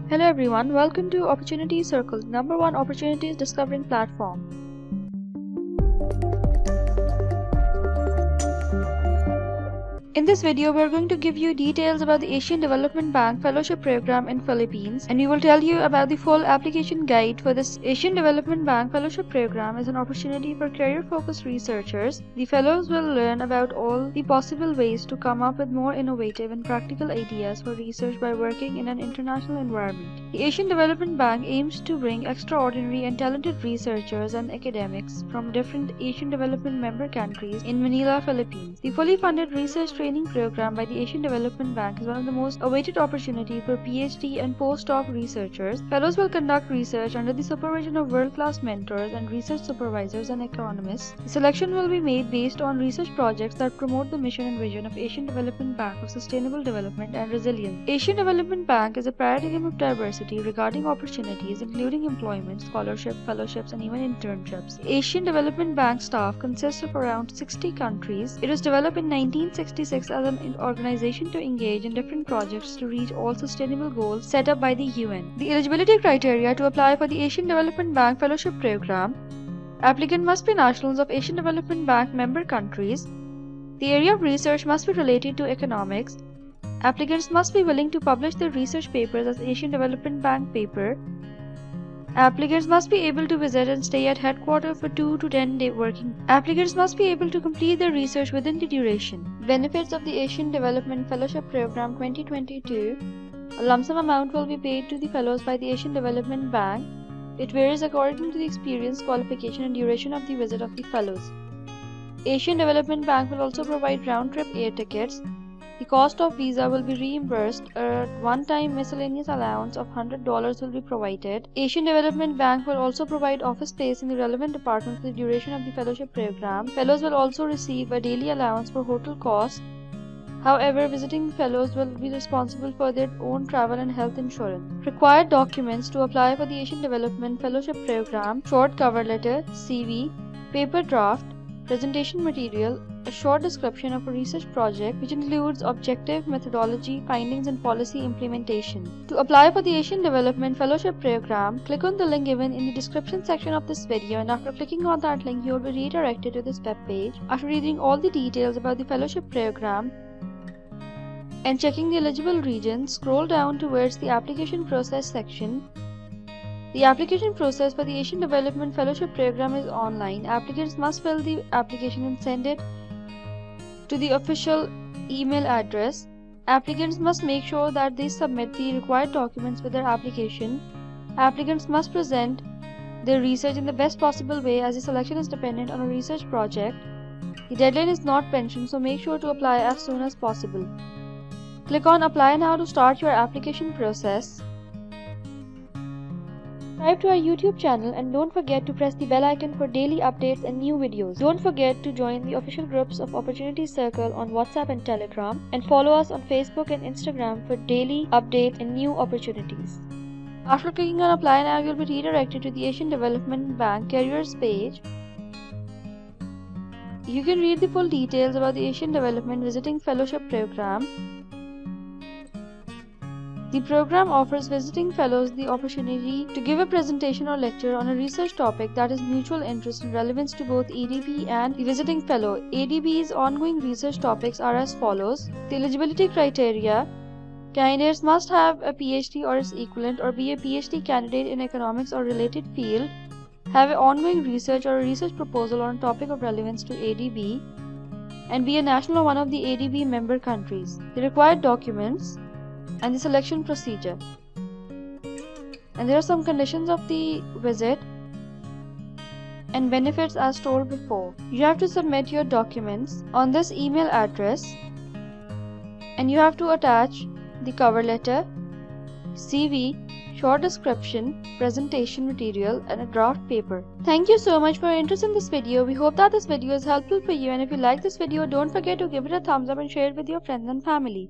Hello everyone, welcome to Opportunity Circle, #1 opportunities discovering platform. In this video, we are going to give you details about the Asian Development Bank Fellowship Program in Philippines, and we will tell you about the full application guide for this Asian Development Bank Fellowship Program as an opportunity for career-focused researchers. The fellows will learn about all the possible ways to come up with more innovative and practical ideas for research by working in an international environment. The Asian Development Bank aims to bring extraordinary and talented researchers and academics from different Asian Development member countries in Manila, Philippines. The fully funded research training program by the Asian Development Bank is one of the most awaited opportunities for PhD and postdoc researchers. Fellows will conduct research under the supervision of world-class mentors and research supervisors and economists. The selection will be made based on research projects that promote the mission and vision of Asian Development Bank of sustainable development and resilience. Asian Development Bank is a paradigm of diversity regarding opportunities including employment, scholarship, fellowships, and even internships. The Asian Development Bank staff consists of around 60 countries. It was developed in 1966 as an organization to engage in different projects to reach all sustainable goals set up by the UN. The eligibility criteria to apply for the Asian Development Bank Fellowship Program: applicant must be nationals of Asian Development Bank member countries. The area of research must be related to economics. Applicants must be willing to publish their research papers as Asian Development Bank paper. Applicants must be able to visit and stay at headquarters for 2 to 10 day working. Applicants must be able to complete their research within the duration. Benefits of the Asian Development Fellowship Program 2022. A lump sum amount will be paid to the fellows by the Asian Development Bank. It varies according to the experience, qualification, and duration of the visit of the fellows. Asian Development Bank will also provide round-trip air tickets. The cost of visa will be reimbursed. A one-time miscellaneous allowance of $100 will be provided. Asian Development Bank will also provide office space in the relevant department for the duration of the fellowship program. Fellows will also receive a daily allowance for hotel costs. However, visiting fellows will be responsible for their own travel and health insurance. Required documents to apply for the Asian Development Fellowship Program: short cover letter, CV, paper draft, presentation material, a short description of a research project which includes objective, methodology, findings, and policy implementation. To apply for the Asian Development Fellowship Program, click on the link given in the description section of this video, and after clicking on that link, you will be redirected to this web page. After reading all the details about the fellowship program and checking the eligible regions, scroll down towards the application process section. The application process for the Asian Development Fellowship Program is online. Applicants must fill the application and send it to the official email address. Applicants must make sure that they submit the required documents with their application. Applicants must present their research in the best possible way as the selection is dependent on a research project. The deadline is not mentioned, so make sure to apply as soon as possible. Click on Apply Now to start your application process. Subscribe to our YouTube channel and don't forget to press the bell icon for daily updates and new videos. Don't forget to join the official groups of Opportunity Circle on WhatsApp and Telegram, and follow us on Facebook and Instagram for daily updates and new opportunities. After clicking on Apply Now, you'll be redirected to the Asian Development Bank Careers page. You can read the full details about the Asian Development Visiting Fellowship Program. The program offers visiting fellows the opportunity to give a presentation or lecture on a research topic that is mutual interest and relevance to both ADB and the visiting fellow. ADB's ongoing research topics are as follows. The eligibility criteria: candidates must have a PhD or its equivalent, or be a PhD candidate in economics or related field, have an ongoing research or a research proposal on a topic of relevance to ADB, and be a national of one of the ADB member countries. The required documents and the selection procedure. And there are some conditions of the visit and benefits as told before. You have to submit your documents on this email address, and you have to attach the cover letter, CV, short description, presentation material, and a draft paper. Thank you so much for your interest in this video. We hope that this video is helpful for you, and if you like this video, don't forget to give it a thumbs up and share it with your friends and family.